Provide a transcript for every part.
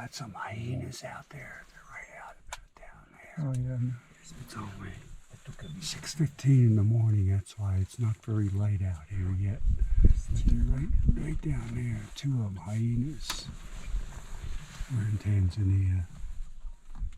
got some hyenas out there. They're right out down there. Oh yeah. It's only 6:15 in the morning. That's why it's not very light out here yet. But they're right down there. Two of them, hyenas. We're in Tanzania.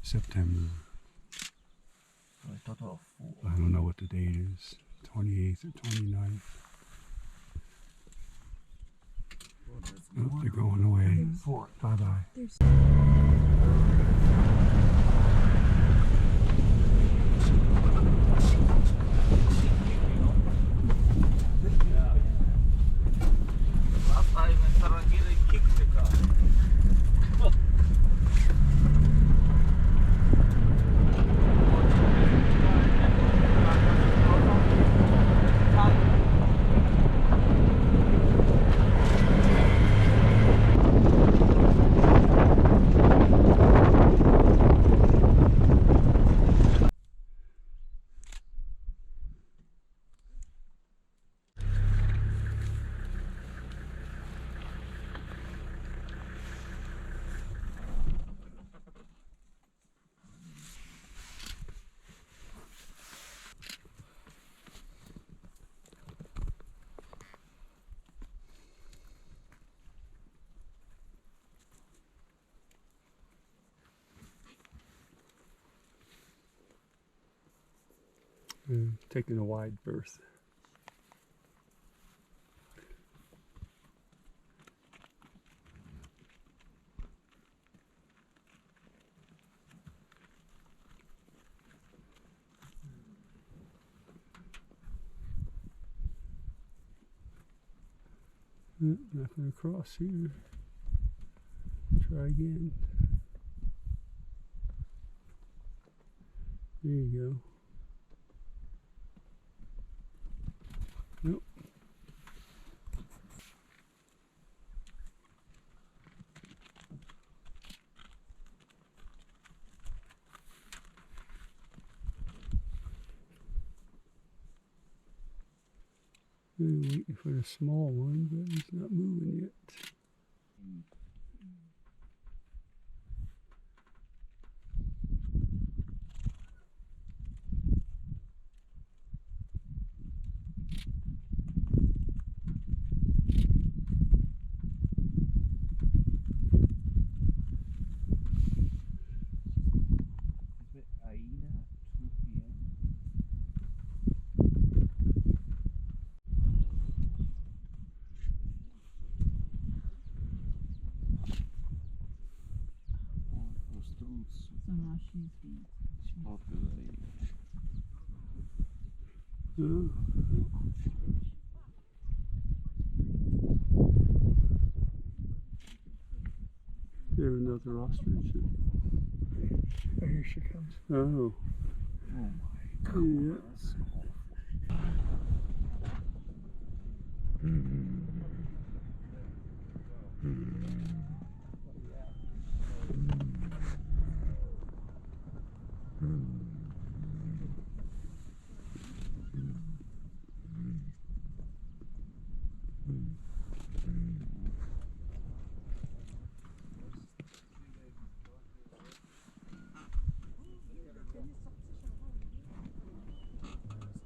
September. A total of 4. I don't know what the date is. 28th or 29th. Oh, they're going away. 4. Bye-bye. Last time in Tanzania, kicked the car. Taking a wide berth. Nothing across here. Try again. There you go. Nope. We're waiting for the small one, but he's not moving yet. Hyena, 2 p.m. Ostrich. So now she's Populated. Oh. There's another ostrich. Oh, here she comes. Oh. Oh my god. Yeah. That's awful.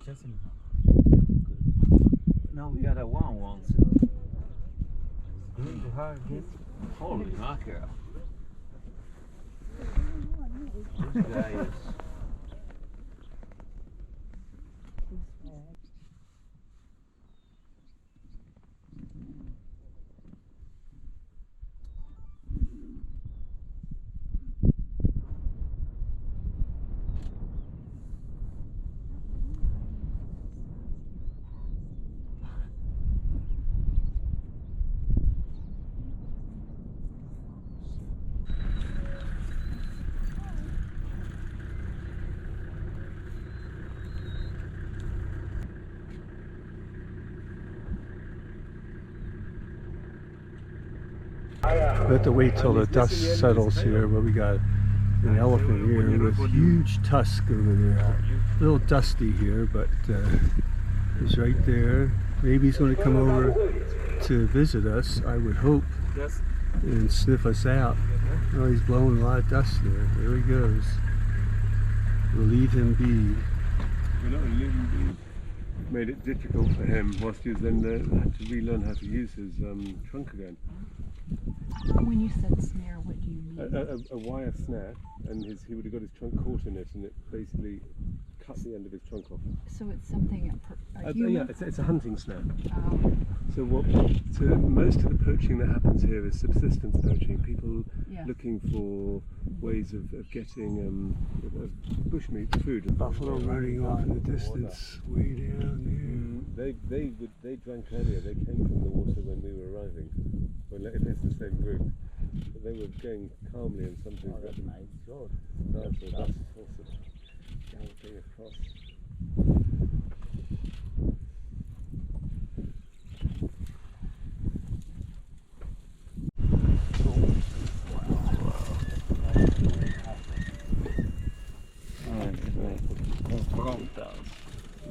Just in now we got a one once. Going to her again. Holy mackerel. This guy is. We have to wait till the dust settles here, but we got an elephant here with huge tusk over there. A little dusty here, but he's right there. Maybe he's going to come over to visit us, I would hope, and sniff us out. Oh, he's blowing a lot of dust there. There he goes. We'll leave him be. We're not leaving him be. Made it difficult for him whilst he was then had to relearn how to use his trunk again. When you said snare, what do you mean? A wire snare, and he would have got his trunk caught in it, and it basically cut the end of his trunk off. So it's something a human? Yeah, it's a hunting snare. Oh, So most of the poaching that happens here is subsistence poaching. People yeah. looking for ways of getting bushmeat food. Buffalo running off in the distance, way down They drank earlier. They came from the water when we were arriving. Well, if it's the same group, but they were going calmly and something. Oh, that's nice. Sure. That's also galloping across.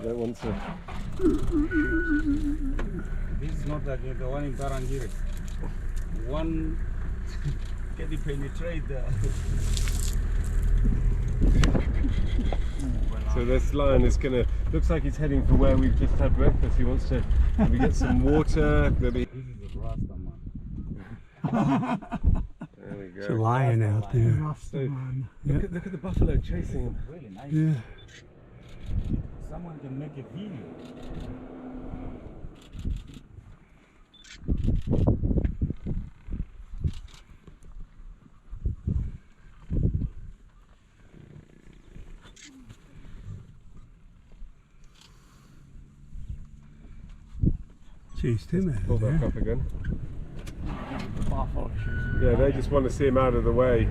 You don't want to. This is not like the one in Tarangire. One can you penetrate the. So this lion is gonna. Looks like he's heading for where we've just had breakfast. He wants to maybe get some water. Maybe. This is the Rasta man. There we go. There's a lion out there. Rastaman. Look at the buffalo chasing him. Really nice. Yeah. Someone can make a video. Chased him out Pull of back there. up again. The buffalo shoes. Yeah, they just want to see him out of the way.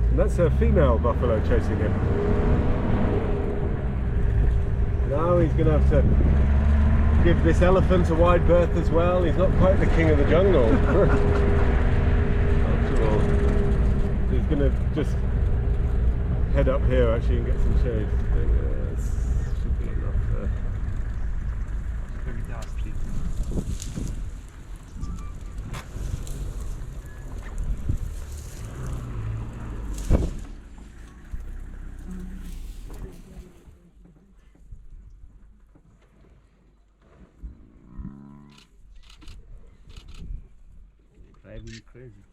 And that's a female buffalo chasing him. Now he's going to have to give this elephant a wide berth as well. He's not quite the king of the jungle. After all, he's going to just head up here actually and get some shade. Should be enough there. Very dusty. Driving me crazy.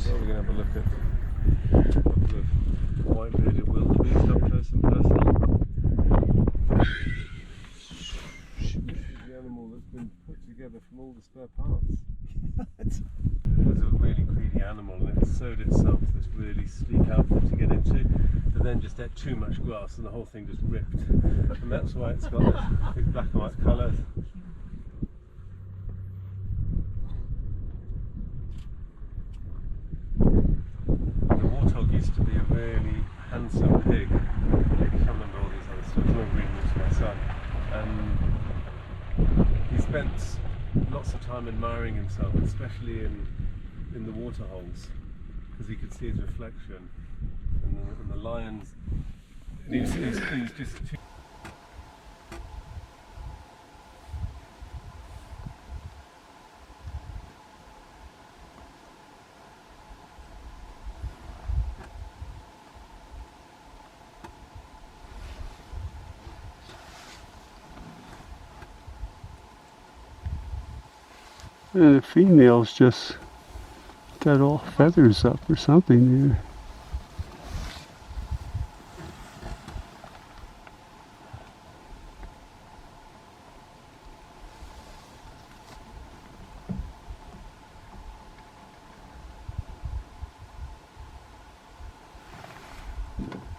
We're going to have a look at a couple of white-bearded wildebeest up close and personal. This is the animal that's been put together from all the spare parts. It was a really greedy animal and it sowed itself this really sleek outfit to get into, but then just ate too much grass and the whole thing just ripped. And that's why it's got this black and white colour. The warthog used to be a really handsome pig. I can't remember all these other stuff. I'm not reading them to my son. And he spent lots of time admiring himself, especially in the water holes, because he could see his reflection. And the lions. He was just too. And the female's just got all feathers up or something there.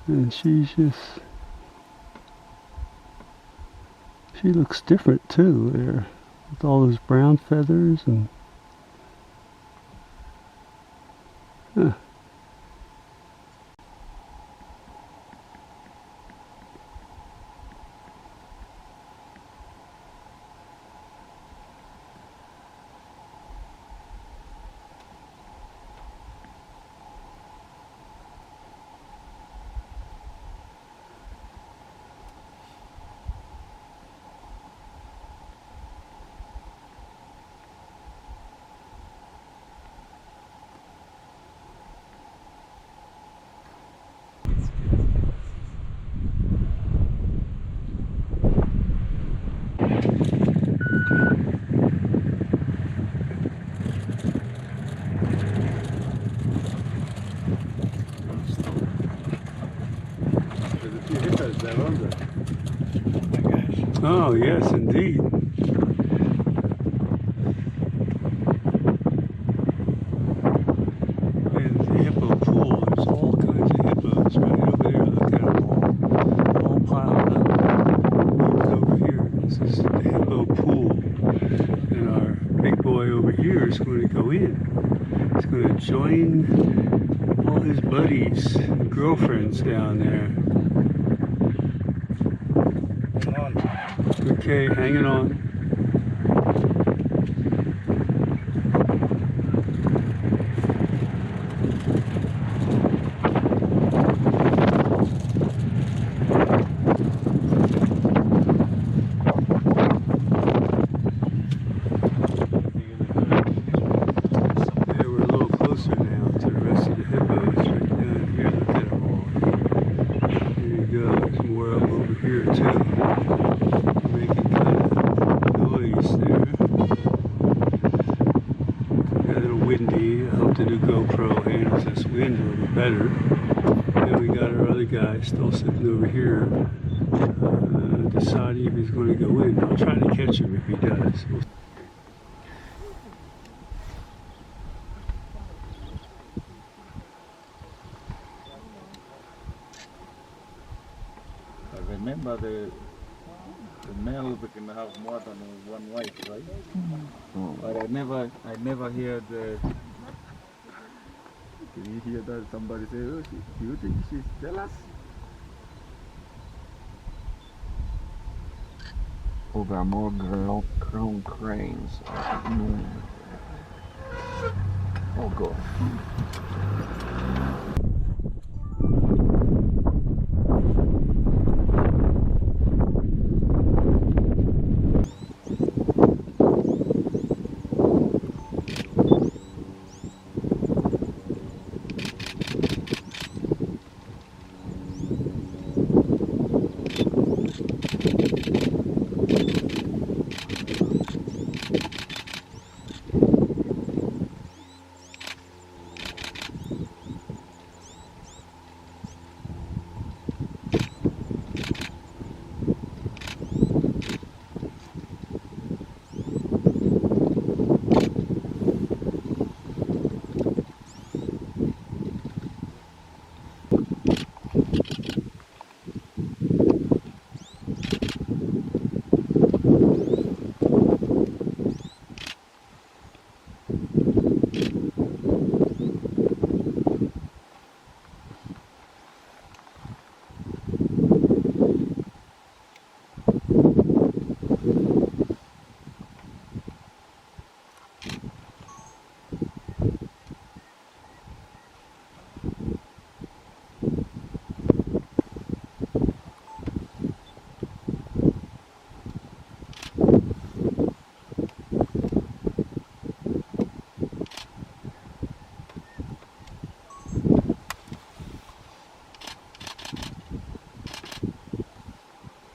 And she looks different too there, with all those brown feathers and huh. Oh, yes, indeed. And the hippo pool, there's all kinds of hippos right over there. Look at them all piled up. Even over here, this is the hippo pool. And our big boy over here is going to go in. He's going to join all his buddies and girlfriends down there. Hang on. Okay, hanging on. Yeah, we're a little closer now to the rest of the hippos right down here. Look at them all. There you go. There's more of them over here too. Making kind of noise there. Got a little windy. I hope the new GoPro handles this wind a little better. And we got our other guy still sitting over here, deciding if he's going to go in. I'll try to catch him if he does. I remember the male can have more than one wife, right? But I never hear the. Can you hear that somebody say, "Oh, do you think she's jealous?" Oh, there are more grown cranes at noon. Oh, God.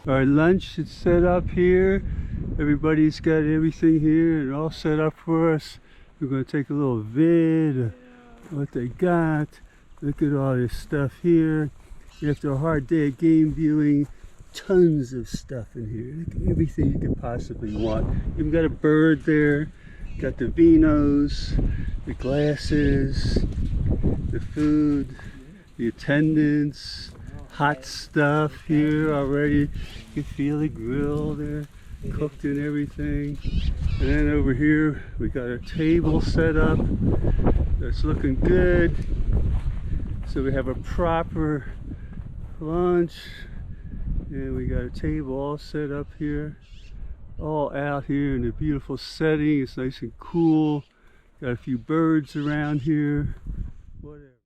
Our lunch is set up here. Everybody's got everything here and all set up for us. We're going to take a little vid of what they got. Look at all this stuff here. After a hard day of game viewing, tons of stuff in here. Look at everything you could possibly want. Even got a bird there. Got the vinos, the glasses, the food, the attendants. Hot stuff here already. You can feel the grill there, cooked and everything. And then over here we got our table set up. That's looking good. So we have a proper lunch. And we got a table all set up here. All out here in a beautiful setting. It's nice and cool. Got a few birds around here. Whatever.